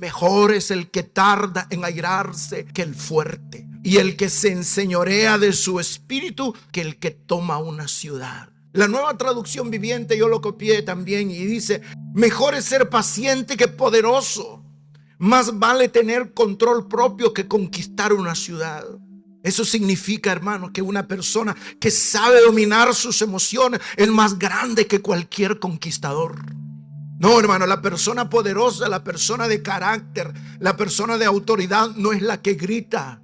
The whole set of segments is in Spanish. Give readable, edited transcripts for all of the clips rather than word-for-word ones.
Mejor es el que tarda en airarse que el fuerte, y el que se enseñorea de su espíritu que el que toma una ciudad. La Nueva Traducción Viviente yo lo copié también y dice: mejor es ser paciente que poderoso. Más vale tener control propio que conquistar una ciudad. Eso significa, hermano, que una persona que sabe dominar sus emociones es más grande que cualquier conquistador. No, hermano, la persona poderosa, la persona de carácter, la persona de autoridad no es la que grita,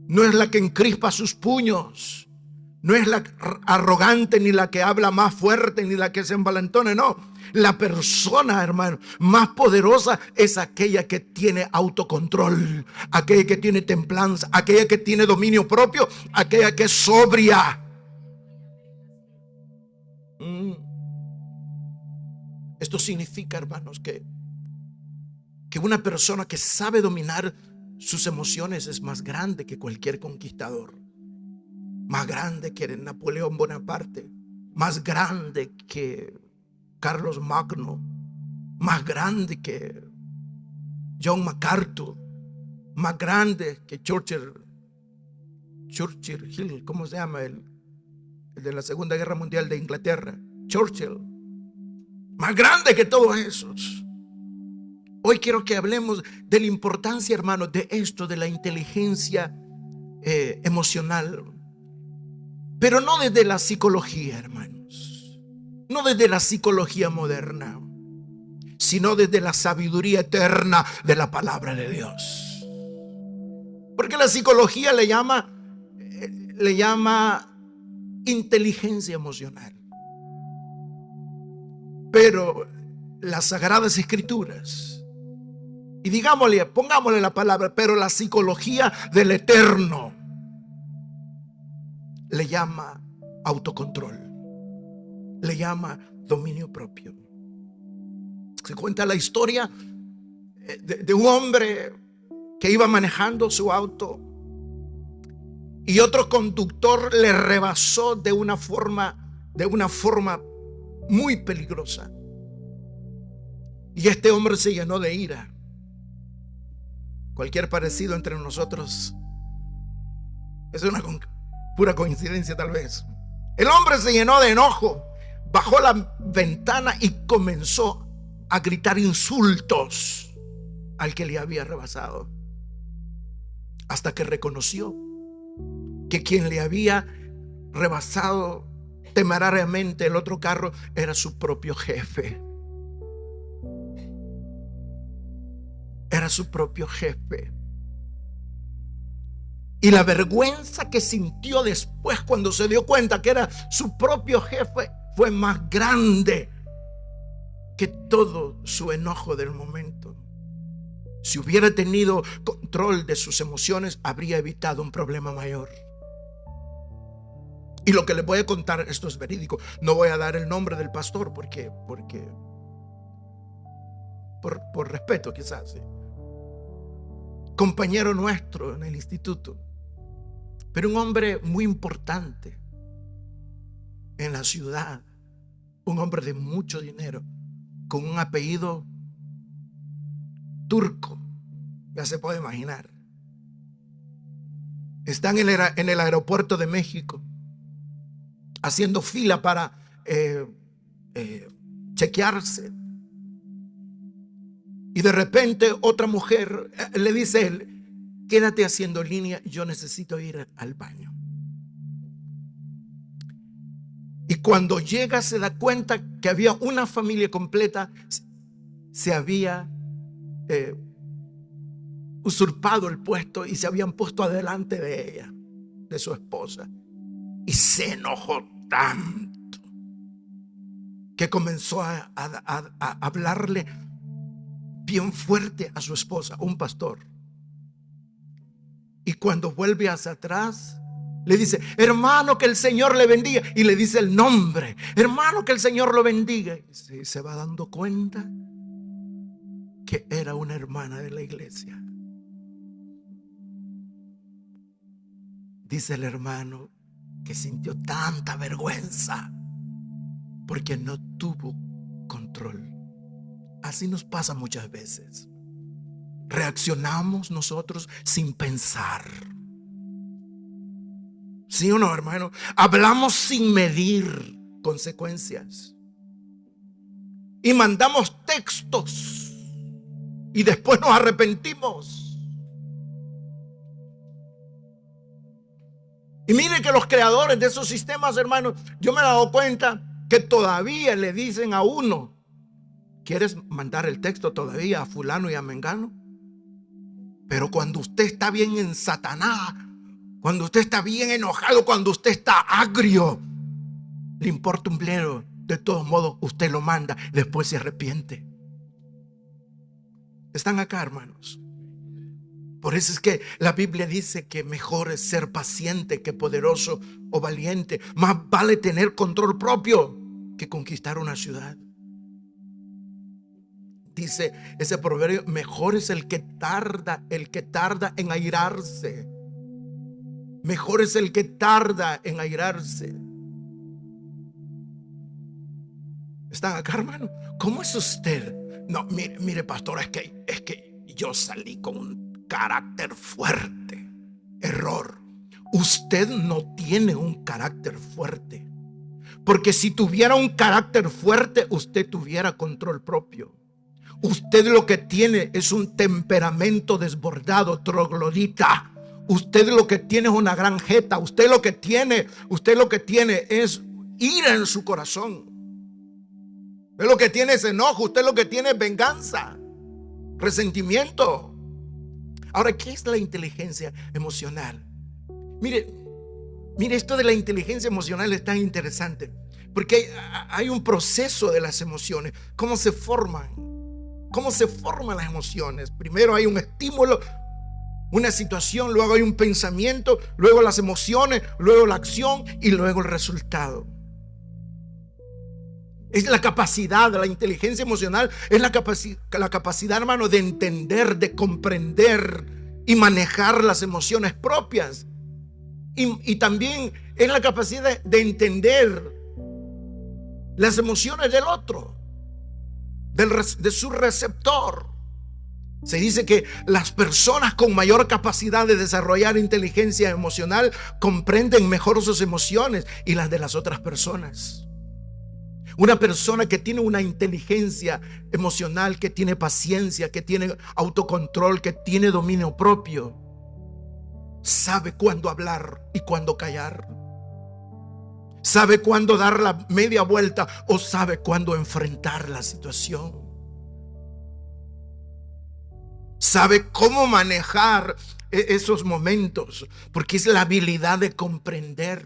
no es la que encrispa sus puños, no es la arrogante, ni la que habla más fuerte, ni la que se envalentone. No, la persona, hermano, más poderosa es aquella que tiene autocontrol, aquella que tiene templanza, aquella que tiene dominio propio, aquella que es sobria. Esto significa, hermanos, que una persona que sabe dominar sus emociones es más grande que cualquier conquistador, más grande que Napoleón Bonaparte, más grande que Carlos Magno, más grande que John MacArthur, más grande que Churchill, ¿cómo se llama? El de la Segunda Guerra Mundial de Inglaterra, Churchill. Más grande que todos esos. Hoy quiero que hablemos de la importancia, hermanos, de esto, de la inteligencia emocional. Pero no desde la psicología, hermanos. No desde la psicología moderna, sino desde la sabiduría eterna de la palabra de Dios. Porque la psicología le llama inteligencia emocional. Pero las Sagradas Escrituras, y pongámosle la palabra, pero la psicología del eterno le llama autocontrol, le llama dominio propio. Se cuenta la historia de un hombre que iba manejando su auto y otro conductor le rebasó de una forma muy peligrosa. Y este hombre se llenó de ira. Cualquier parecido entre nosotros es una pura coincidencia, tal vez. El hombre se llenó de enojo, bajó la ventana y comenzó a gritar insultos al que le había rebasado, hasta que reconoció que quien le había rebasado temerariamente el otro carro era su propio jefe. Era su propio jefe. Y la vergüenza que sintió después cuando se dio cuenta que era su propio jefe fue más grande que todo su enojo del momento. Si hubiera tenido control de sus emociones, habría evitado un problema mayor. Y lo que les voy a contar, esto es verídico. No voy a dar el nombre del pastor porque por respeto, quizás, ¿sí? Compañero nuestro en el instituto, pero un hombre muy importante en la ciudad, un hombre de mucho dinero, con un apellido turco, ya se puede imaginar. Están en el aeropuerto de México haciendo fila para chequearse. Y de repente otra mujer le dice a él: quédate haciendo línea, yo necesito ir al baño. Y cuando llega se da cuenta que había una familia completa, se había usurpado el puesto y se habían puesto adelante de ella, de su esposa. Y se enojó tanto que comenzó a hablarle bien fuerte a su esposa, un pastor. Y cuando vuelve hacia atrás, le dice: hermano, que el Señor le bendiga. Y le dice el nombre: hermano, que el Señor lo bendiga. Y se va dando cuenta que era una hermana de la iglesia. Dice el hermano que sintió tanta vergüenza porque no tuvo control. Así nos pasa muchas veces. Reaccionamos nosotros sin pensar. ¿Sí o no, hermano? Hablamos sin medir consecuencias. Y mandamos textos y después nos arrepentimos. Y mire que los creadores de esos sistemas, hermanos, yo me he dado cuenta que todavía le dicen a uno: ¿quieres mandar el texto todavía a fulano y a mengano? Pero cuando usted está bien en Satanás, cuando usted está bien enojado, cuando usted está agrio, le importa un bledo. De todos modos, usted lo manda, después se arrepiente. Están acá, hermanos. Por eso es que la Biblia dice que mejor es ser paciente que poderoso o valiente. Más vale tener control propio que conquistar una ciudad. Dice ese proverbio: mejor es el que tarda en airarse. Mejor es el que tarda en airarse. ¿Están acá, hermano? ¿Cómo es usted? No, mire, pastor, es que yo salí con un carácter fuerte. Error. Usted no tiene un carácter fuerte. Porque si tuviera un carácter fuerte, usted tuviera control propio. Usted lo que tiene es un temperamento desbordado, troglodita. Usted lo que tiene es una gran jeta. Usted lo que tiene es ira en su corazón. Usted lo que tiene es enojo. Usted lo que tiene es venganza, resentimiento. Ahora, ¿qué es la inteligencia emocional? Mire, esto de la inteligencia emocional es tan interesante, porque hay un proceso de las emociones. ¿Cómo se forman? ¿Cómo se forman las emociones? Primero hay un estímulo, una situación, luego hay un pensamiento, luego las emociones, luego la acción y luego el resultado. Es la capacidad de la inteligencia emocional, es la capacidad, hermano, de entender, de comprender y manejar las emociones propias. Y también es la capacidad de entender las emociones del otro, de su receptor. Se dice que las personas con mayor capacidad de desarrollar inteligencia emocional comprenden mejor sus emociones y las de las otras personas. Una persona que tiene una inteligencia emocional, que tiene paciencia, que tiene autocontrol, que tiene dominio propio, sabe cuándo hablar y cuándo callar. Sabe cuándo dar la media vuelta o sabe cuándo enfrentar la situación. Sabe cómo manejar esos momentos, porque es la habilidad de comprender.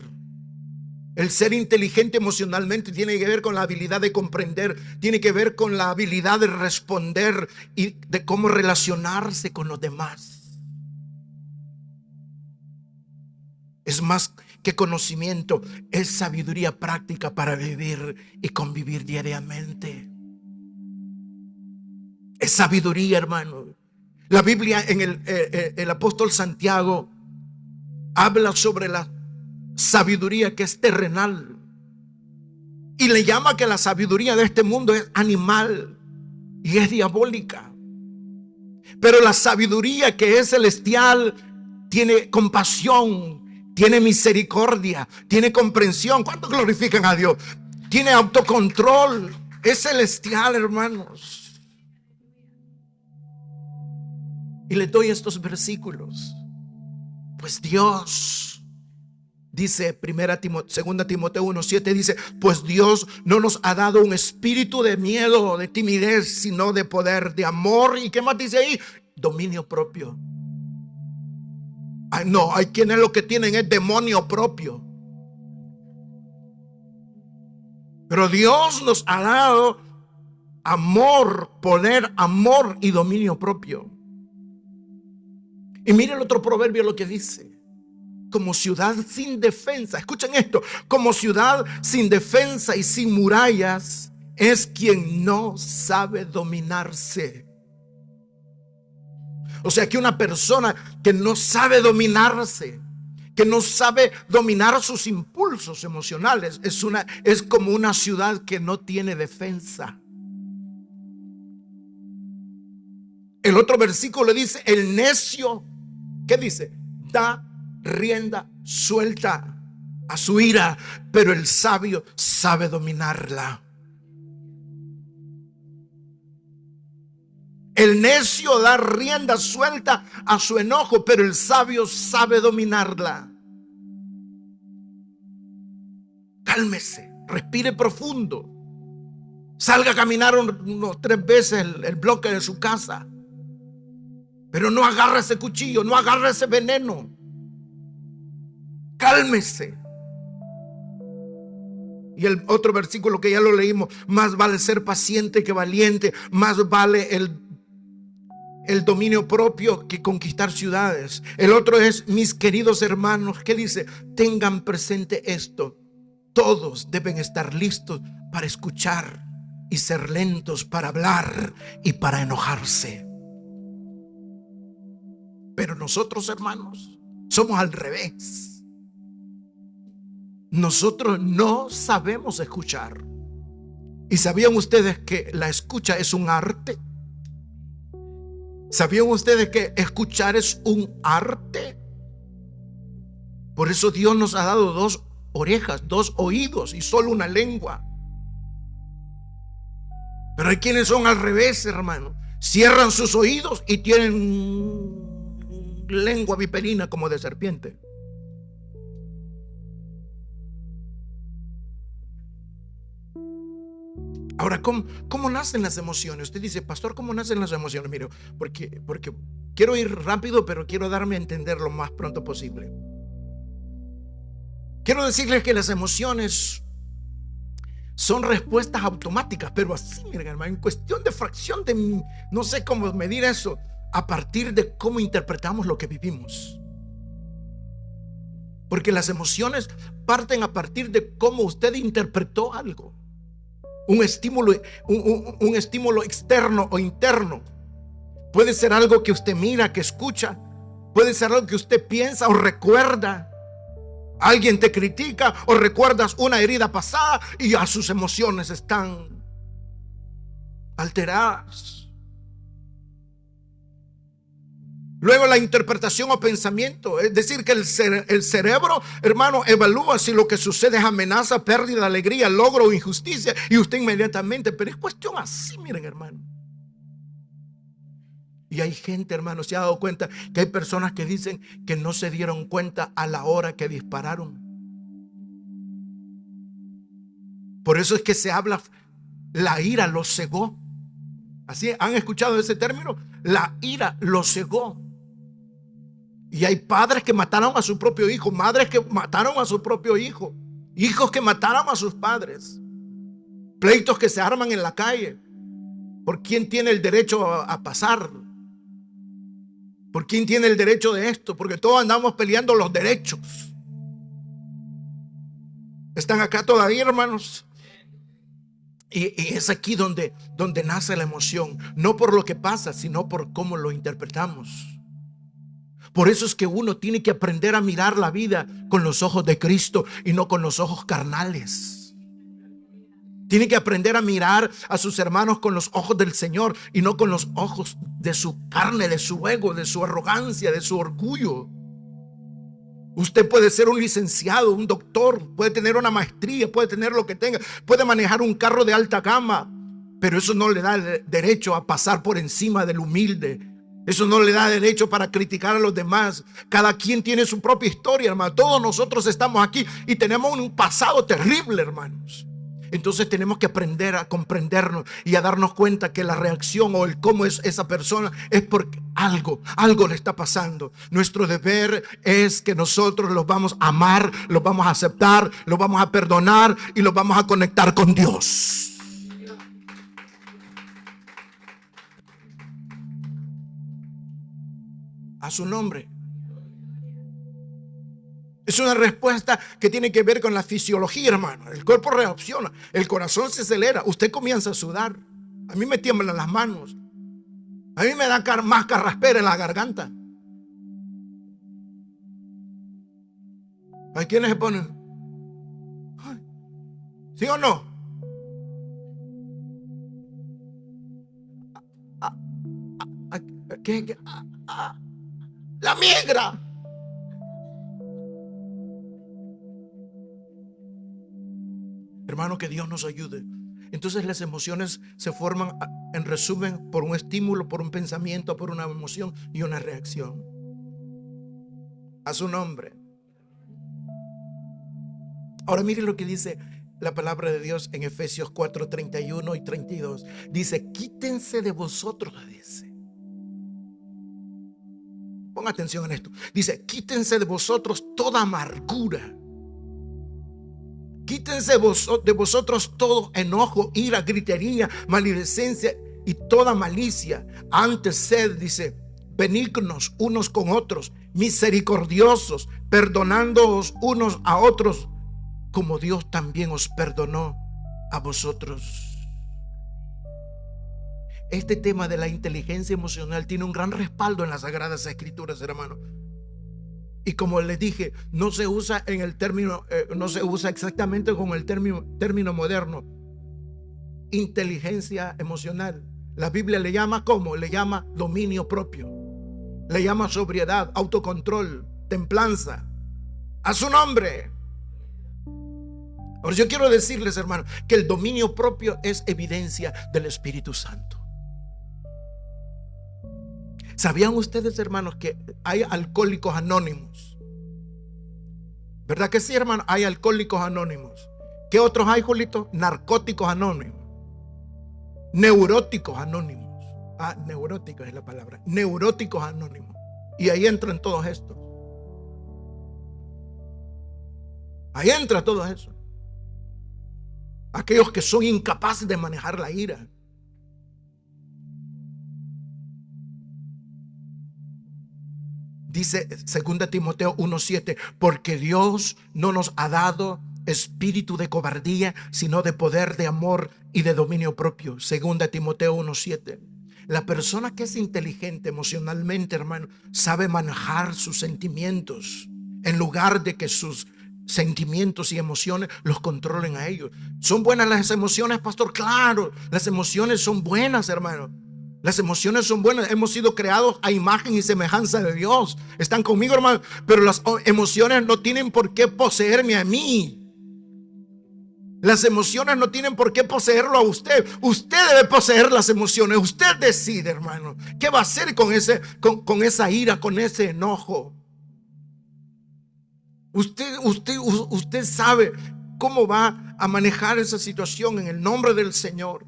El ser inteligente emocionalmente tiene que ver con la habilidad de comprender, tiene que ver con la habilidad de responder y de cómo relacionarse con los demás. Es más que conocimiento, es sabiduría práctica para vivir y convivir diariamente. Es sabiduría, hermano. La Biblia en el apóstol Santiago habla sobre la sabiduría que es terrenal y le llama que la sabiduría de este mundo es animal y es diabólica. Pero la sabiduría que es celestial tiene compasión, tiene misericordia, tiene comprensión. ¿Cuántos glorifican a Dios? Tiene autocontrol, es celestial, hermanos. Y les doy estos versículos. Pues Dios, dice 2 Timoteo 1:7, dice: pues Dios no nos ha dado un espíritu de miedo, de timidez, sino de poder, de amor. ¿Y qué más dice ahí? Dominio propio. Ay, no, hay quienes lo que tienen es demonio propio. Pero Dios nos ha dado amor, poder, amor y dominio propio. Y miren el otro proverbio lo que dice: como ciudad sin defensa, escuchen esto, como ciudad sin defensa y sin murallas es quien no sabe dominarse. O sea que una persona que no sabe dominarse, que no sabe dominar sus impulsos emocionales, es como una ciudad que no tiene defensa. El otro versículo dice, el necio, ¿qué dice? Da rienda suelta a su ira, pero el sabio sabe dominarla. El necio da rienda suelta a su enojo, pero el sabio sabe dominarla. Cálmese, respire profundo. Salga a caminar unos 3 veces el bloque de su casa. Pero no agarre ese cuchillo, no agarre ese veneno. Cálmese. Y el otro versículo que ya lo leímos, más vale ser paciente que valiente, más vale el dominio propio que conquistar ciudades. El otro es, mis queridos hermanos, ¿qué dice? Tengan presente esto: todos deben estar listos para escuchar y ser lentos para hablar y para enojarse. Pero nosotros, hermanos, somos al revés. Nosotros no sabemos escuchar. ¿Y sabían ustedes que la escucha es un arte? ¿Sabían ustedes que escuchar es un arte? Por eso Dios nos ha dado 2 orejas, 2 oídos y solo una lengua. Pero hay quienes son al revés, hermano. Cierran sus oídos y tienen lengua viperina como de serpiente. Ahora, ¿cómo nacen las emociones? Usted dice, pastor, ¿cómo nacen las emociones? Mire, porque quiero ir rápido, pero quiero darme a entender lo más pronto posible. Quiero decirles que las emociones son respuestas automáticas, pero así, miren, hermano, en cuestión de fracción de, no sé cómo medir eso, a partir de cómo interpretamos lo que vivimos. Porque las emociones parten a partir de cómo usted interpretó algo. Un estímulo externo o interno. Puede ser algo que usted mira, que escucha. Puede ser algo que usted piensa o recuerda. Alguien te critica o recuerdas una herida pasada y ya sus emociones están alteradas. Luego la interpretación o pensamiento, es decir, que el cerebro, hermano, evalúa si lo que sucede es amenaza, pérdida, alegría, logro o injusticia, y usted inmediatamente, pero es cuestión así, miren, hermano. Y hay gente, hermano, se ha dado cuenta que hay personas que dicen que no se dieron cuenta a la hora que dispararon. Por eso es que se habla, la ira lo cegó. ¿Así han escuchado ese término? La ira lo cegó. Y hay padres que mataron a su propio hijo, madres que mataron a su propio hijo, hijos que mataron a sus padres, pleitos que se arman en la calle por quién tiene el derecho a pasar, por quién tiene el derecho de esto, porque todos andamos peleando los derechos. ¿Están acá todavía, hermanos? Y es aquí donde nace la emoción, no por lo que pasa, sino por cómo lo interpretamos. Por eso es que uno tiene que aprender a mirar la vida con los ojos de Cristo y no con los ojos carnales. Tiene que aprender a mirar a sus hermanos con los ojos del Señor y no con los ojos de su carne, de su ego, de su arrogancia, de su orgullo. Usted puede ser un licenciado, un doctor, puede tener una maestría, puede tener lo que tenga, puede manejar un carro de alta gama, pero eso no le da derecho a pasar por encima del humilde. Eso no le da derecho para criticar a los demás. Cada quien tiene su propia historia, hermano. Todos nosotros estamos aquí y tenemos un pasado terrible, hermanos. Entonces tenemos que aprender a comprendernos y a darnos cuenta que la reacción o el cómo es esa persona es porque algo le está pasando. Nuestro deber es que nosotros los vamos a amar, los vamos a aceptar, los vamos a perdonar y los vamos a conectar con Dios. A su nombre. Es una respuesta que tiene que ver con la fisiología, hermano. El cuerpo reacciona, el corazón se acelera, usted comienza a sudar. A mí me tiemblan las manos. A mí me da más carraspera en la garganta. Hay quienes se ponen, ¿sí o no? La migra. Hermano, que Dios nos ayude. Entonces las emociones se forman, en resumen, por un estímulo, por un pensamiento, por una emoción y una reacción. A su nombre. Ahora mire lo que dice la palabra de Dios en Efesios 4, 31 y 32. Dice, quítense de vosotros, dice. Ponga atención en esto. Dice, quítense de vosotros toda amargura. Quítense de vosotros todo enojo, ira, gritería, maledicencia y toda malicia. Antes sed, dice, benignos unos con otros, misericordiosos, perdonándoos unos a otros, como Dios también os perdonó a vosotros. Este tema de la inteligencia emocional tiene un gran respaldo en las Sagradas Escrituras, hermano. Y como les dije, no se usa en el término, no se usa exactamente con el término moderno. Inteligencia emocional. La Biblia le llama ¿cómo? Le llama dominio propio. Le llama sobriedad, autocontrol, templanza. A su nombre. Ahora yo quiero decirles, hermano, que el dominio propio es evidencia del Espíritu Santo. ¿Sabían ustedes, hermanos, que hay alcohólicos anónimos? ¿Verdad que sí, hermano? Hay alcohólicos anónimos. ¿Qué otros hay, Julito? Narcóticos anónimos. Neuróticos anónimos. Neuróticos es la palabra. Neuróticos anónimos. Y ahí entran todos estos. Ahí entra todo eso. Aquellos que son incapaces de manejar la ira. Dice 2 Timoteo 1:7, porque Dios no nos ha dado espíritu de cobardía, sino de poder, de amor y de dominio propio. 2 Timoteo 1:7. La persona que es inteligente emocionalmente, hermano, sabe manejar sus sentimientos en lugar de que sus sentimientos y emociones los controlen a ellos. ¿Son buenas las emociones, pastor? Claro, las emociones son buenas, hermano. Las emociones son buenas. Hemos sido creados a imagen y semejanza de Dios. ¿Están conmigo, hermano? Pero las emociones no tienen por qué poseerme a mí. Las emociones no tienen por qué poseerlo a usted. Usted debe poseer las emociones. Usted decide, hermano, qué va a hacer con esa ira, con ese enojo. Usted sabe cómo va a manejar esa situación en el nombre del Señor.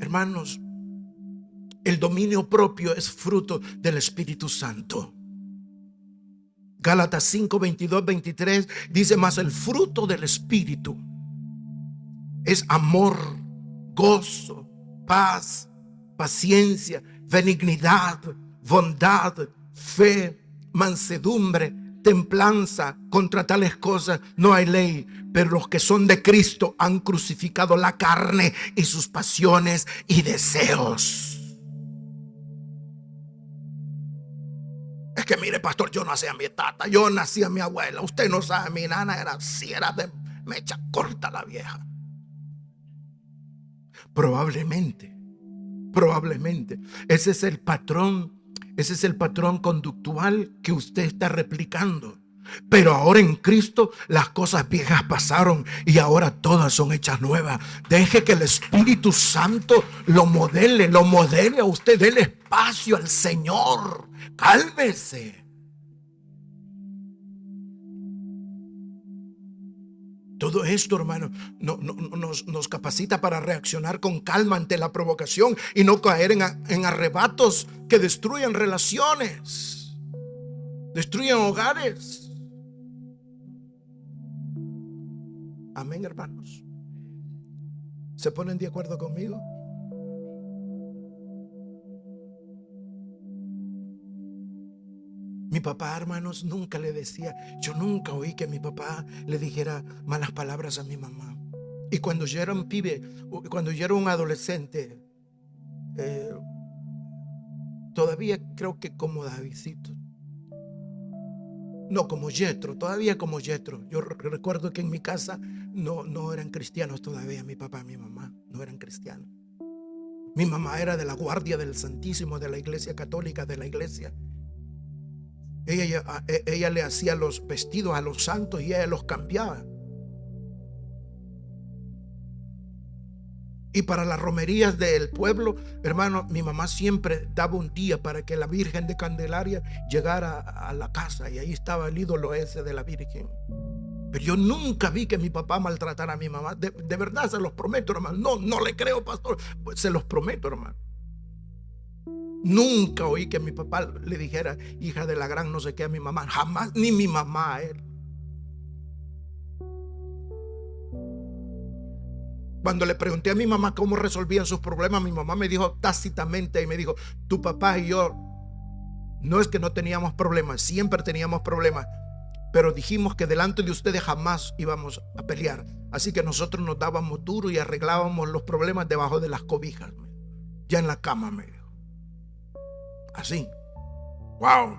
Hermanos, el dominio propio es fruto del Espíritu Santo. Gálatas 5, 22, 23 dice, mas el fruto del Espíritu es amor, gozo, paz, paciencia, benignidad, bondad, fe, mansedumbre, templanza. Contra tales cosas no hay ley. Pero los que son de Cristo han crucificado la carne y sus pasiones y deseos. Es que mire, pastor, yo nací a mi tata, yo nací a mi abuela. Usted no sabe, mi nana era así, era de mecha corta la vieja. Probablemente ese es el patrón conductual que usted está replicando. Pero ahora en Cristo las cosas viejas pasaron y ahora todas son hechas nuevas. Deje que el Espíritu Santo lo modele a usted. Dele espacio al Señor. Cálmese. Todo esto, hermano, nos capacita para reaccionar con calma ante la provocación y no caer en arrebatos que destruyen relaciones, destruyen hogares. Amén, hermanos. ¿Se ponen de acuerdo conmigo? Mi papá, hermanos, nunca le decía, yo nunca oí que mi papá le dijera malas palabras a mi mamá. Y cuando yo era un pibe, cuando yo era un adolescente, todavía creo que como Davidcito, no como Yetro, todavía como Yetro. Yo recuerdo que en mi casa no eran cristianos todavía, mi papá y mi mamá no eran cristianos. Mi mamá era de la guardia del Santísimo, de la iglesia católica, de la iglesia. Ella le hacía los vestidos a los santos y ella los cambiaba. Y para las romerías del pueblo, hermano, mi mamá siempre daba un día para que la Virgen de Candelaria llegara a la casa, y ahí estaba el ídolo ese de la Virgen. Pero yo nunca vi que mi papá maltratara a mi mamá. De verdad, se los prometo, hermano. No le creo, pastor. Pues se los prometo, hermano. Nunca oí que mi papá le dijera hija de la gran no sé qué a mi mamá. Jamás, ni mi mamá a él. Cuando le pregunté a mi mamá cómo resolvían sus problemas, mi mamá me dijo tácitamente, y me dijo: tu papá y yo no es que no teníamos problemas, siempre teníamos problemas, pero dijimos que delante de ustedes jamás íbamos a pelear. Así que nosotros nos dábamos duro y arreglábamos los problemas debajo de las cobijas, ya en la cama, me dijo. Así. Wow.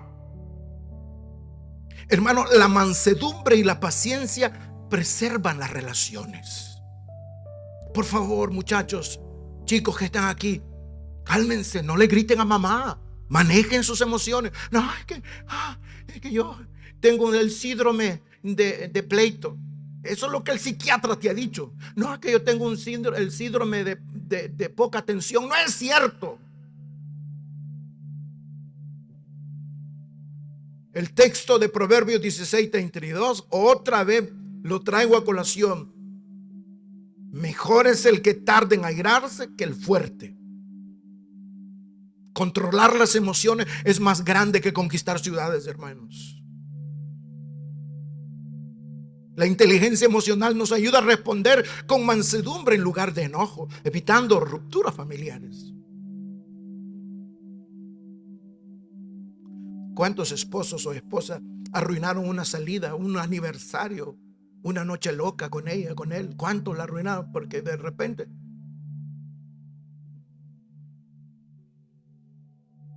Hermano, la mansedumbre y la paciencia preservan las relaciones. Por favor, muchachos, chicos que están aquí, cálmense, no le griten a mamá, manejen sus emociones. No, es que yo tengo el síndrome de pleito. Eso es lo que el psiquiatra te ha dicho. No, es que yo tengo el síndrome de poca atención. No es cierto. El texto de Proverbios 16:32, otra vez lo traigo a colación. Mejor es el que tarda en airarse que el fuerte. Controlar las emociones es más grande que conquistar ciudades, hermanos. La inteligencia emocional nos ayuda a responder con mansedumbre en lugar de enojo, evitando rupturas familiares. ¿Cuántos esposos o esposas arruinaron una salida, un aniversario, una noche loca con ella, con él? ¿Cuántos la arruinaron? Porque de repente,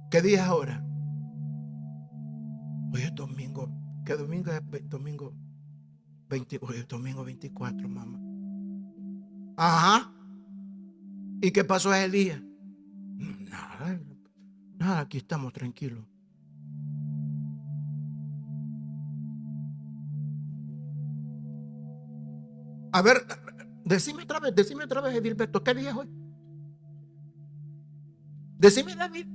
¿qué día es ahora? Hoy es domingo. ¿Qué domingo es? Domingo 20, hoy es domingo 24, mamá. Ajá. ¿Y qué pasó ese día? Nada, aquí estamos tranquilos. A ver, decime otra vez, Edilberto, ¿qué día es hoy? Decime, David.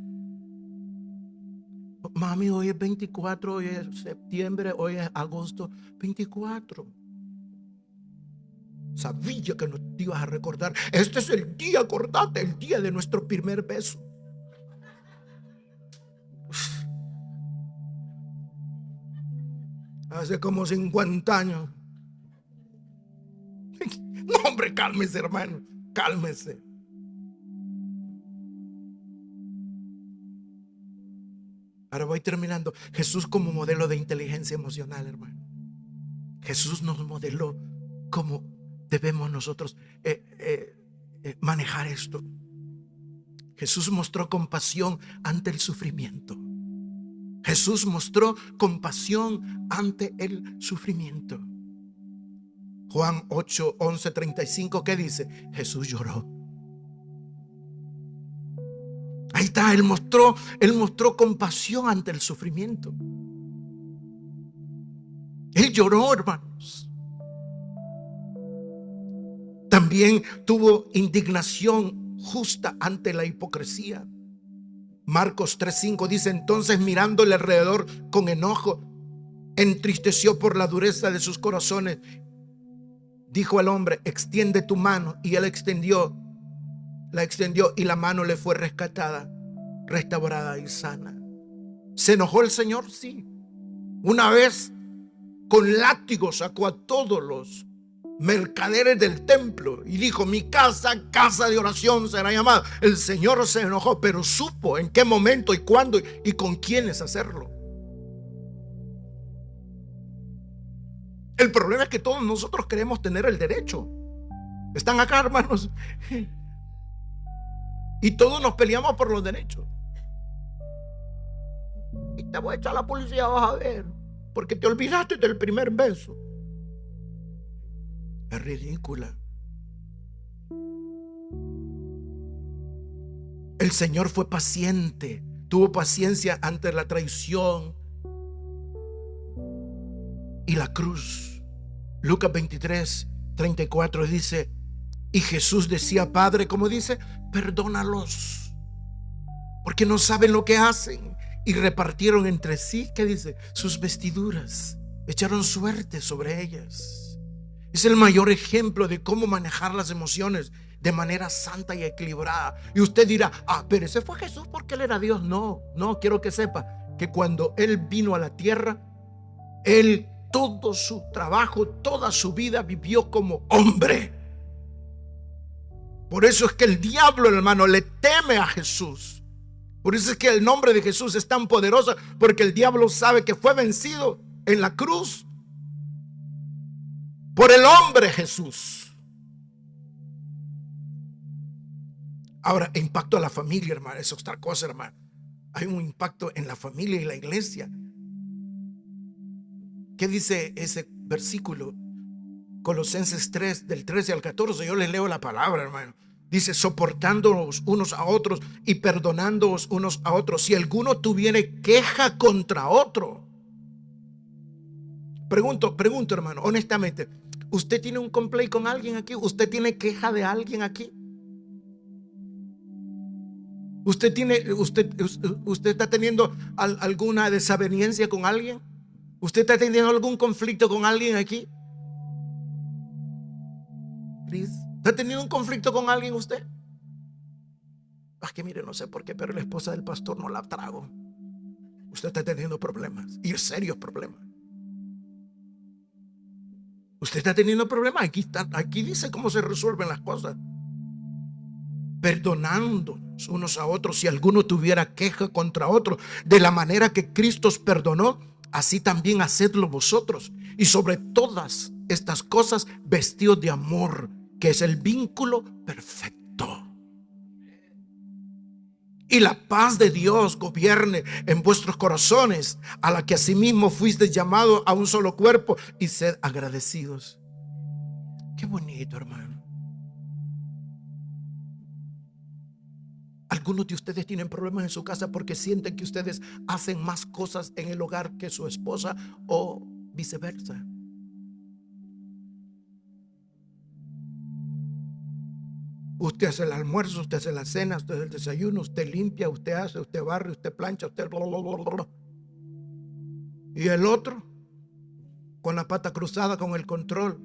Mami, hoy es 24, hoy es septiembre, hoy es agosto 24. Sabía que nos ibas a recordar. Este es el día, acordate, el día de nuestro primer beso. Hace como 50 años. No, hombre, cálmese, hermano, cálmese. Ahora voy terminando. Jesús como modelo de inteligencia emocional, hermano. Jesús nos modeló cómo debemos nosotros manejar esto. Jesús mostró compasión ante el sufrimiento. Jesús mostró compasión ante el sufrimiento. Juan 8, 11, 35, ¿qué dice? Jesús lloró. Ahí está, Él mostró compasión ante el sufrimiento. Él lloró, hermanos. También tuvo indignación justa ante la hipocresía. Marcos 3:5 dice: entonces mirándole alrededor con enojo, entristeció por la dureza de sus corazones, dijo al hombre: extiende tu mano. Y él la extendió y la mano le fue rescatada, restaurada y sana. ¿Se enojó el Señor? Sí. Una vez con látigo sacó a todos los mercaderes del templo y dijo: mi casa, casa de oración será llamada. El Señor se enojó, pero supo en qué momento y cuándo y con quiénes hacerlo. El problema es que todos nosotros queremos tener el derecho. ¿Están acá, hermanos? Y todos nos peleamos por los derechos. Y te voy a echar a la policía, vas a ver, porque te olvidaste del primer beso. Es ridícula. El Señor fue paciente, tuvo paciencia ante la traición y la cruz. Lucas 23:34 dice: y Jesús decía: Padre, ¿cómo dice? Perdónalos, porque no saben lo que hacen. Y repartieron entre sí, ¿qué dice? Sus vestiduras, echaron suerte sobre ellas. Es el mayor ejemplo de cómo manejar las emociones de manera santa y equilibrada. Y usted dirá: pero ese fue Jesús porque Él era Dios. No, quiero que sepa que cuando Él vino a la tierra, Él todo su trabajo, toda su vida vivió como hombre. Por eso es que el diablo, hermano, le teme a Jesús. Por eso es que el nombre de Jesús es tan poderoso, porque el diablo sabe que fue vencido en la cruz por el hombre Jesús. Ahora, impacto a la familia, hermano, es otra cosa, hermano. Hay un impacto en la familia y la iglesia. ¿Qué dice ese versículo? Colosenses 3, del 13 al 14. Yo les leo la palabra, hermano. Dice: soportándonos unos a otros y perdonándoos unos a otros, si alguno tuviere queja contra otro. Pregunto, hermano, honestamente, ¿usted tiene un complaint con alguien aquí? ¿Usted tiene queja de alguien aquí? ¿Usted está teniendo alguna desaveniencia con alguien? ¿Usted está teniendo algún conflicto con alguien aquí? ¿Está teniendo un conflicto con alguien usted? Es que mire, no sé por qué, pero la esposa del pastor no la trago. Usted está teniendo problemas, y serios problemas. Usted está teniendo problemas. Aquí dice cómo se resuelven las cosas. Perdonándonos unos a otros, si alguno tuviera queja contra otro, de la manera que Cristo os perdonó, así también hacedlo vosotros. Y sobre todas estas cosas, vestidos de amor, que es el vínculo perfecto. Y la paz de Dios gobierne en vuestros corazones, a la que asimismo fuisteis llamados a un solo cuerpo, y sed agradecidos. Qué bonito, hermano. Algunos de ustedes tienen problemas en su casa porque sienten que ustedes hacen más cosas en el hogar que su esposa, o viceversa. Usted hace el almuerzo, usted hace la cena, usted hace el desayuno, usted limpia, usted hace, usted barre, usted plancha, usted blablabla. Y el otro con la pata cruzada, con el control.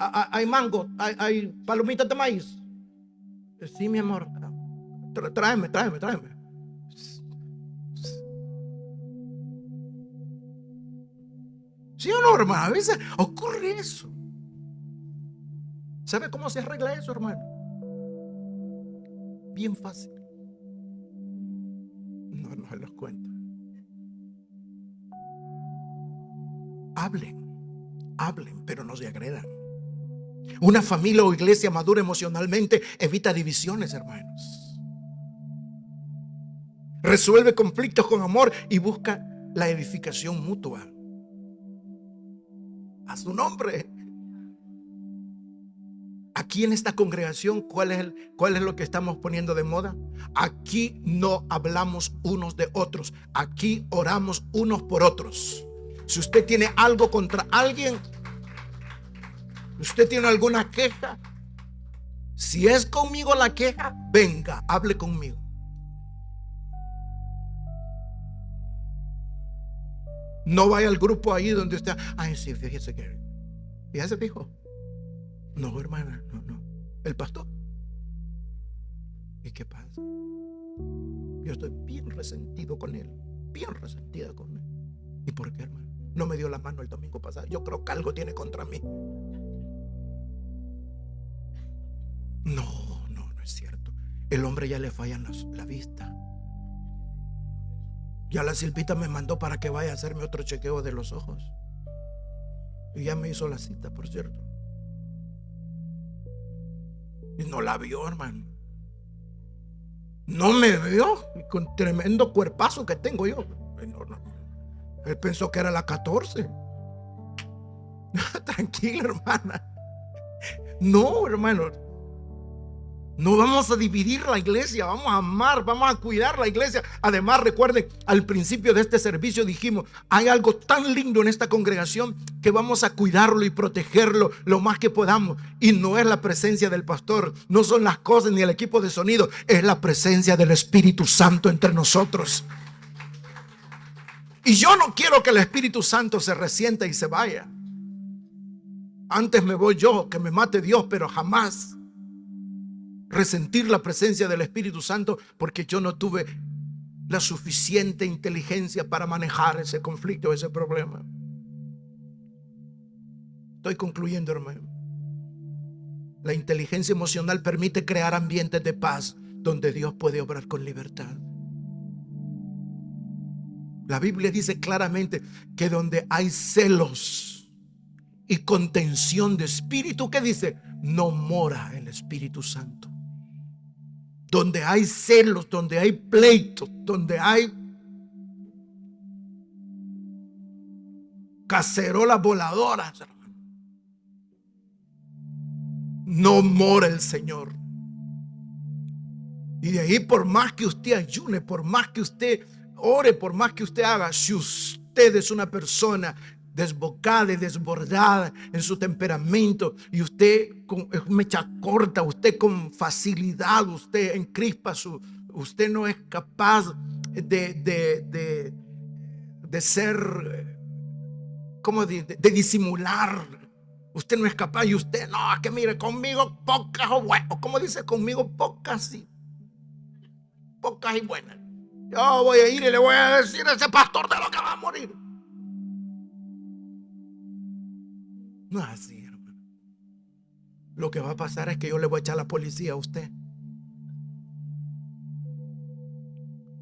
Hay mango, hay palomitas de maíz. Sí, mi amor. Tráeme. ¿Sí o no, hermano? A veces ocurre eso. ¿Sabe cómo se arregla eso, hermano? Bien fácil. No se los cuento. Hablen, pero no se agredan. Una familia o iglesia madura emocionalmente evita divisiones, hermanos. Resuelve conflictos con amor y busca la edificación mutua. A su nombre. Aquí en esta congregación, ¿cuál es lo que estamos poniendo de moda? Aquí no hablamos unos de otros. Aquí oramos unos por otros. Si usted tiene algo contra alguien, usted tiene alguna queja, si es conmigo la queja, venga, hable conmigo. No vaya al grupo ahí donde usted, sí, fíjese que, ya se fijó. No, hermana, no. El pastor. ¿Y qué pasa? Yo estoy bien resentido con él. Bien resentida con él. ¿Y por qué, hermano? No me dio la mano el domingo pasado. Yo creo que algo tiene contra mí. No es cierto. El hombre ya le falla la vista. Ya la Silvita me mandó para que vaya a hacerme otro chequeo de los ojos. Y ya me hizo la cita, por cierto. Y no la vio, hermano. No me vio. Con tremendo cuerpazo que tengo yo. No. Él pensó que era la 14. Tranquila, hermana. No, hermano. No vamos a dividir la iglesia, vamos a amar, vamos a cuidar la iglesia. Además, recuerden, al principio de este servicio dijimos, hay algo tan lindo en esta congregación que vamos a cuidarlo y protegerlo lo más que podamos. Y no es la presencia del pastor, no son las cosas ni el equipo de sonido, es la presencia del Espíritu Santo entre nosotros. Y yo no quiero que el Espíritu Santo se resienta y se vaya. Antes me voy yo, que me mate Dios, pero jamás resentir la presencia del Espíritu Santo porque yo no tuve la suficiente inteligencia para manejar ese conflicto, ese problema. Estoy concluyendo, hermano. La inteligencia emocional permite crear ambientes de paz donde Dios puede obrar con libertad. La Biblia dice claramente que donde hay celos y contención de espíritu, ¿qué dice? No mora el Espíritu Santo. Donde hay celos, donde hay pleitos, donde hay cacerolas voladoras, hermano, no mora el Señor. Y de ahí, por más que usted ayune, por más que usted ore, por más que usted haga, si usted es una persona desbocada y desbordada en su temperamento, y usted con mecha corta, usted con facilidad, usted encrispa usted no es capaz de ser, ¿cómo de disimular? Usted no es capaz, y usted, no, que mire, conmigo pocas o buenas, ¿cómo dice? Conmigo pocas y buenas. Yo voy a ir y le voy a decir a ese pastor de lo que va a morir. No es así, hermano. Lo que va a pasar es que yo le voy a echar a la policía a usted.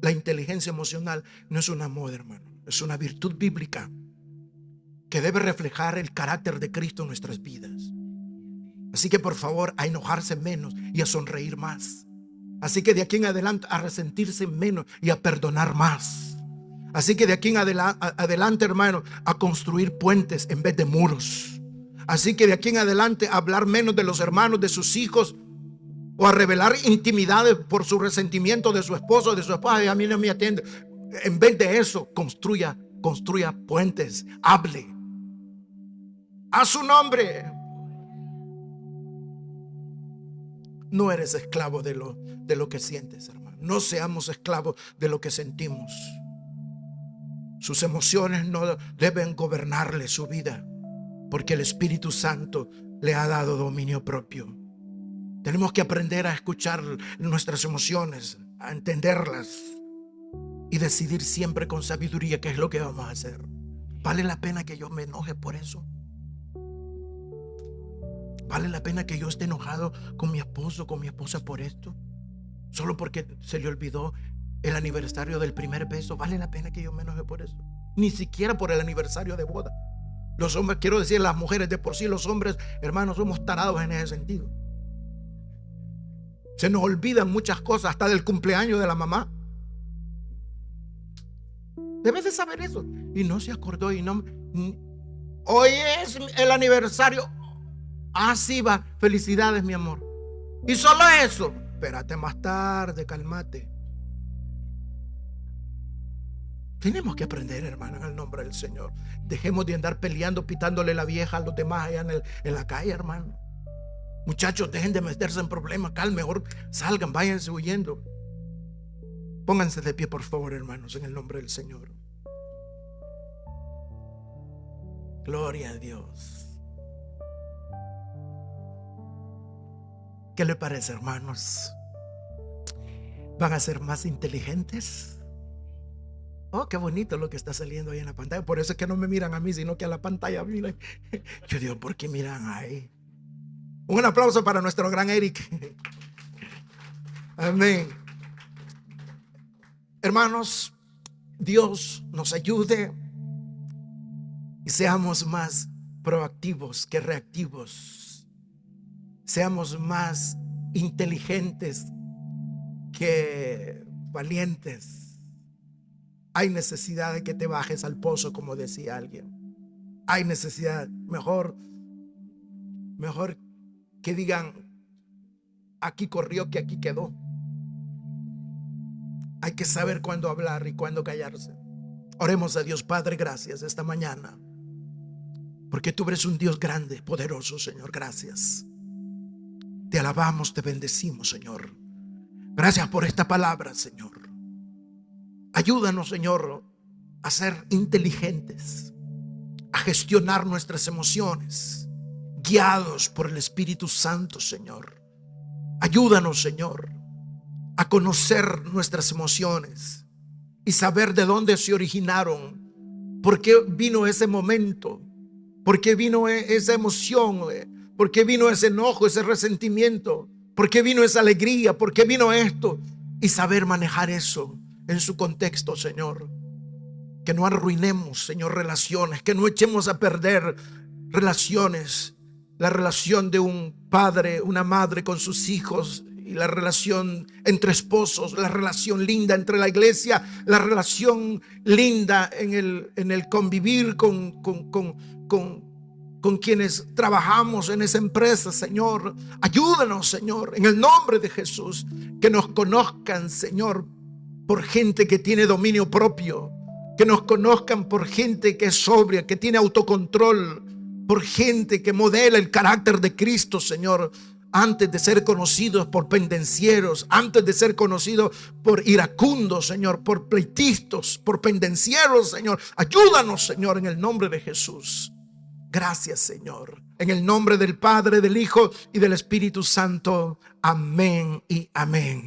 La inteligencia emocional no es una moda, hermano. Es una virtud bíblica que debe reflejar el carácter de Cristo en nuestras vidas. Así que por favor, a enojarse menos y a sonreír más. Así que de aquí en adelante a resentirse menos y a perdonar más. Así que de aquí en adelante, hermano, a construir puentes en vez de muros. Así que de aquí en adelante a hablar menos de los hermanos, de sus hijos, o a revelar intimidades por su resentimiento de su esposo o de su esposa. Y a mí no me atiende. En vez de eso, construya puentes, hable a su nombre. No eres esclavo de lo que sientes, hermano. No seamos esclavos de lo que sentimos. Sus emociones no deben gobernarle su vida, porque el Espíritu Santo le ha dado dominio propio. Tenemos que aprender a escuchar nuestras emociones, a entenderlas y decidir siempre con sabiduría qué es lo que vamos a hacer. ¿Vale la pena que yo me enoje por eso? ¿Vale la pena que yo esté enojado con mi esposo, con mi esposa por esto? Solo porque se le olvidó el aniversario del primer beso. ¿Vale la pena que yo me enoje por eso? Ni siquiera por el aniversario de boda. Los hombres, quiero decir, las mujeres de por sí, los hombres, hermanos, somos tarados en ese sentido. Se nos olvidan muchas cosas, hasta del cumpleaños de la mamá. Debes de saber eso. Y no se acordó y no. Hoy es el aniversario. Así va. Felicidades, mi amor. Y solo eso. Espérate más tarde, cálmate. Tenemos que aprender, hermano, en el nombre del Señor. Dejemos de andar peleando, pitándole la vieja a los demás allá en la calle, hermano. Muchachos, dejen de meterse en problemas. Mejor salgan, váyanse huyendo. Pónganse de pie, por favor, hermanos, en el nombre del Señor. Gloria a Dios. ¿Qué le parece, hermanos? ¿Van a ser más inteligentes? Oh, qué bonito lo que está saliendo ahí en la pantalla. Por eso es que no me miran a mí, sino que a la pantalla miran. Yo digo, ¿por qué miran ahí? Un aplauso para nuestro gran Eric. Amén. Hermanos, Dios nos ayude y seamos más proactivos que reactivos. Seamos más inteligentes que valientes. Hay necesidad de que te bajes al pozo, como decía alguien. Hay necesidad. Mejor que digan, aquí corrió que aquí quedó. Hay que saber cuándo hablar y cuándo callarse. Oremos a Dios. Padre, gracias esta mañana, porque tú eres un Dios grande, poderoso, Señor. Gracias. Te alabamos, te bendecimos, Señor. Gracias por esta palabra, Señor. Ayúdanos, Señor, a ser inteligentes, a gestionar nuestras emociones, guiados por el Espíritu Santo, Señor. Ayúdanos, Señor, a conocer nuestras emociones y saber de dónde se originaron, por qué vino ese momento, por qué vino esa emoción, por qué vino ese enojo, ese resentimiento, por qué vino esa alegría, por qué vino esto, y saber manejar eso en su contexto, Señor. Que no arruinemos, Señor, relaciones, que no echemos a perder relaciones, la relación de un padre, una madre con sus hijos, y la relación entre esposos, la relación linda entre la iglesia, la relación linda en el convivir con quienes trabajamos en esa empresa, Señor. Ayúdanos, Señor, en el nombre de Jesús, que nos conozcan, Señor, por gente que tiene dominio propio, que nos conozcan por gente que es sobria, que tiene autocontrol, por gente que modela el carácter de Cristo, Señor, antes de ser conocidos por pendencieros, antes de ser conocidos por iracundos, Señor, por pleitistas, por pendencieros, Señor. Ayúdanos, Señor, en el nombre de Jesús. Gracias, Señor. En el nombre del Padre, del Hijo y del Espíritu Santo. Amén y amén.